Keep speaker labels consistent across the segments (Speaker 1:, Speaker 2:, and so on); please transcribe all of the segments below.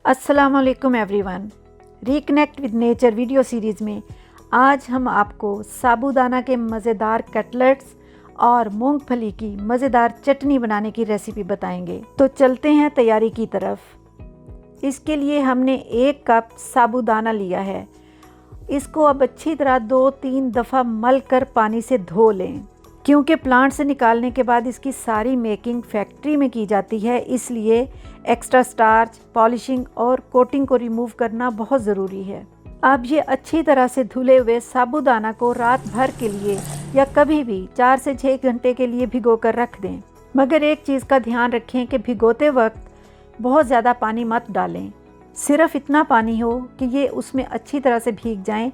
Speaker 1: अस्सलाम वालेकुम everyone. Reconnect with nature video series में आज हम आपको साबूदाना के मज़ेदार कटलेट्स और मूंगफली की मज़ेदार चटनी बनाने की रेसिपी बताएंगे। तो चलते हैं तैयारी की तरफ। इसके लिए हमने 1 कप साबूदाना लिया है। इसको अब अच्छी तरह 2-3 दफ़ा मल कर पानी से धो लें। क्योंकि प्लांट से निकालने के बाद इसकी सारी मेकिंग फैक्ट्री में की जाती है, इसलिए एक्स्ट्रा स्टार्च, पॉलिशिंग और कोटिंग को रिमूव करना बहुत ज़रूरी है। अब ये अच्छी तरह से धुले हुए साबूदाना को रात भर के लिए या कभी भी 4 से 6 घंटे के लिए भिगो कर रख दें। मगर एक चीज़ का ध्यान रखें कि भिगोते वक्त बहुत ज़्यादा पानी मत डालें। सिर्फ इतना पानी हो कि ये उसमें अच्छी तरह से भीग जाएं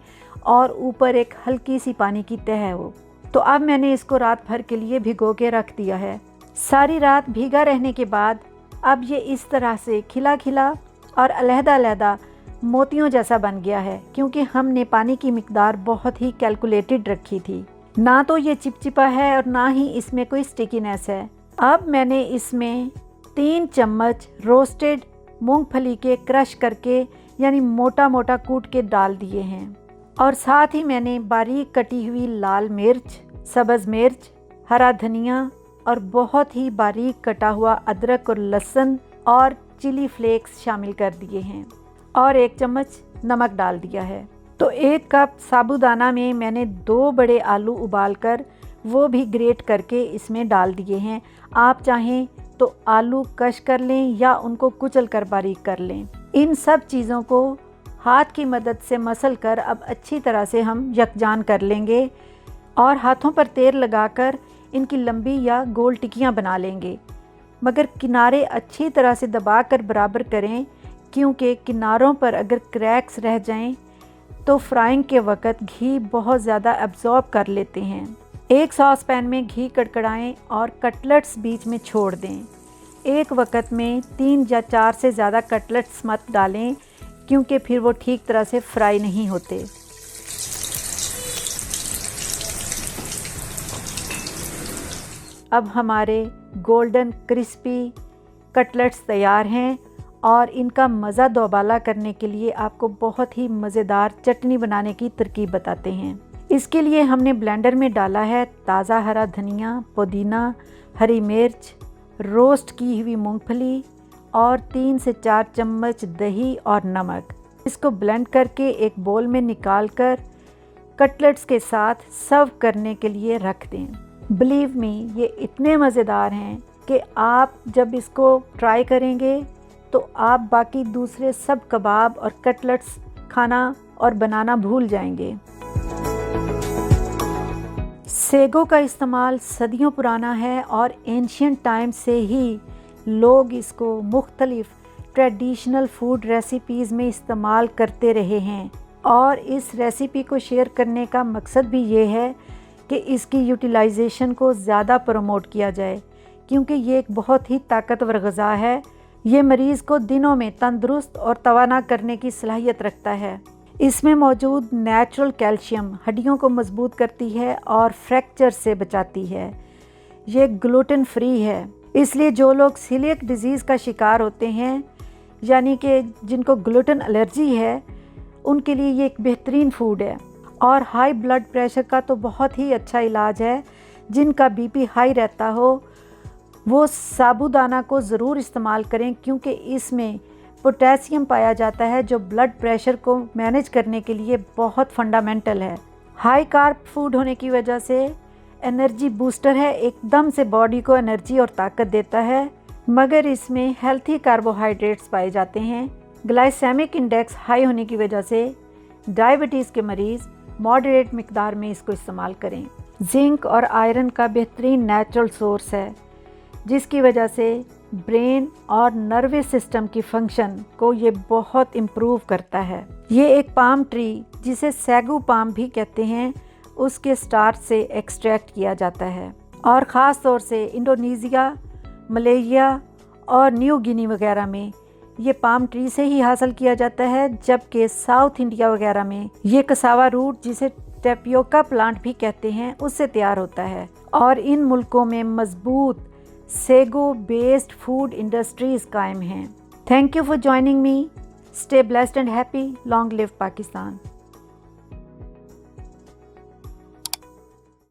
Speaker 1: और ऊपर एक हल्की सी पानी की तह हो। तो अब मैंने इसको रात भर के लिए भिगो के रख दिया है। सारी रात भीगा रहने के बाद अब ये इस तरह से खिला खिला और अलहदा-अलहदा मोतियों जैसा बन गया है, क्योंकि हमने पानी की मिकदार बहुत ही कैलकुलेटेड रखी थी। ना तो ये चिपचिपा है और ना ही इसमें कोई स्टिकीनेस है। अब मैंने इसमें 3 चम्मच रोस्टेड मूंगफली के क्रश करके यानी मोटा मोटा कूट के डाल दिए हैं और साथ ही मैंने बारीक कटी हुई लाल मिर्च, सब्ज़ मिर्च, हरा धनिया और बहुत ही बारीक कटा हुआ अदरक और लहसुन और चिली फ्लेक्स शामिल कर दिए हैं और 1 चम्मच नमक डाल दिया है। तो 1 कप साबूदाना में मैंने 2 बड़े आलू उबालकर वो भी ग्रेट करके इसमें डाल दिए हैं। आप चाहें तो आलू कश कर लें या उनको कुचल कर बारीक कर लें। इन सब चीज़ों को हाथ की मदद से मसल कर अब अच्छी तरह से हम यकजान कर लेंगे और हाथों पर तेल लगाकर इनकी लंबी या गोल टिक्कियाँ बना लेंगे। मगर किनारे अच्छी तरह से दबाकर बराबर करें, क्योंकि किनारों पर अगर क्रैक्स रह जाएं तो फ्राइंग के वक़्त घी बहुत ज़्यादा एब्जॉर्ब कर लेते हैं। एक सॉस पैन में घी कड़कड़ाएं और कटलेट्स बीच में छोड़ दें। एक वक़्त में 3 या 4 से ज़्यादा कटलेट्स मत डालें, क्योंकि फिर वो ठीक तरह से फ्राई नहीं होते। अब हमारे गोल्डन क्रिस्पी कटलेट्स तैयार हैं और इनका मज़ा दोबाला करने के लिए आपको बहुत ही मज़ेदार चटनी बनाने की तरकीब बताते हैं। इसके लिए हमने ब्लेंडर में डाला है ताज़ा हरा धनिया, पुदीना, हरी मिर्च, रोस्ट की हुई मूंगफली और 3 से 4 चम्मच दही और नमक। इसको ब्लेंड करके एक बोल में निकाल कर कटलेट्स के साथ सर्व करने के लिए रख दें। बिलीव मी, ये इतने मज़ेदार हैं कि आप जब इसको ट्राई करेंगे तो आप बाकी दूसरे सब कबाब और कटलेट्स खाना और बनाना भूल जाएंगे। सेगो का इस्तेमाल सदियों पुराना है और एंशियंट टाइम से ही लोग इसको मुख्तलिफ ट्रेडिशनल फूड रेसिपीज़ में इस्तेमाल करते रहे हैं और इस रेसिपी को शेयर करने का मकसद भी ये है कि इसकी यूटिलाइजेशन को ज़्यादा प्रमोट किया जाए, क्योंकि ये एक बहुत ही ताकतवर ग़िज़ा है। ये मरीज़ को दिनों में तंदुरुस्त और तवाना करने की सलाहियत रखता है। इसमें मौजूद नेचुरल कैल्शियम हड्डियों को मजबूत करती है और फ्रैक्चर से बचाती है। ये ग्लूटेन फ्री है, इसलिए जो लोग सीलिएक डिज़ीज़ का शिकार होते हैं, यानी कि जिनको ग्लूटेन एलर्जी है, उनके लिए ये एक बेहतरीन फूड है। और हाई ब्लड प्रेशर का तो बहुत ही अच्छा इलाज है। जिनका बीपी हाई रहता हो वो साबूदाना को ज़रूर इस्तेमाल करें, क्योंकि इसमें पोटेशियम पाया जाता है जो ब्लड प्रेशर को मैनेज करने के लिए बहुत फंडामेंटल है। हाई कार्ब फूड होने की वजह से एनर्जी बूस्टर है, एकदम से बॉडी को एनर्जी और ताकत देता है। मगर इसमें हेल्थी कार्बोहाइड्रेट्स पाए जाते हैं। ग्लाइसेमिक इंडेक्स हाई होने की वजह से डायबिटीज़ के मरीज़ मॉडरेट मिकदार में इसको इस्तेमाल करें। जिंक और आयरन का बेहतरीन नेचुरल सोर्स है, जिसकी वजह से ब्रेन और नर्वस सिस्टम की फंक्शन को ये बहुत इम्प्रूव करता है। ये एक पाम ट्री, जिसे सैगू पाम भी कहते हैं, उसके स्टार्च से एक्सट्रैक्ट किया जाता है और ख़ास तौर से इंडोनेशिया, मलेशिया और न्यू गिनी वगैरह में ये पाम ट्री से ही हासिल किया जाता है, जबकि साउथ इंडिया वगैरह में ये कसावा रूट, जिसे टेपियोका प्लांट भी कहते हैं, उससे तैयार होता है। और इन मुल्कों में मजबूत सेगो बेस्ड फूड इंडस्ट्रीज़ कायम हैं। Thank you for joining me. Stay blessed and happy. Long live Pakistan.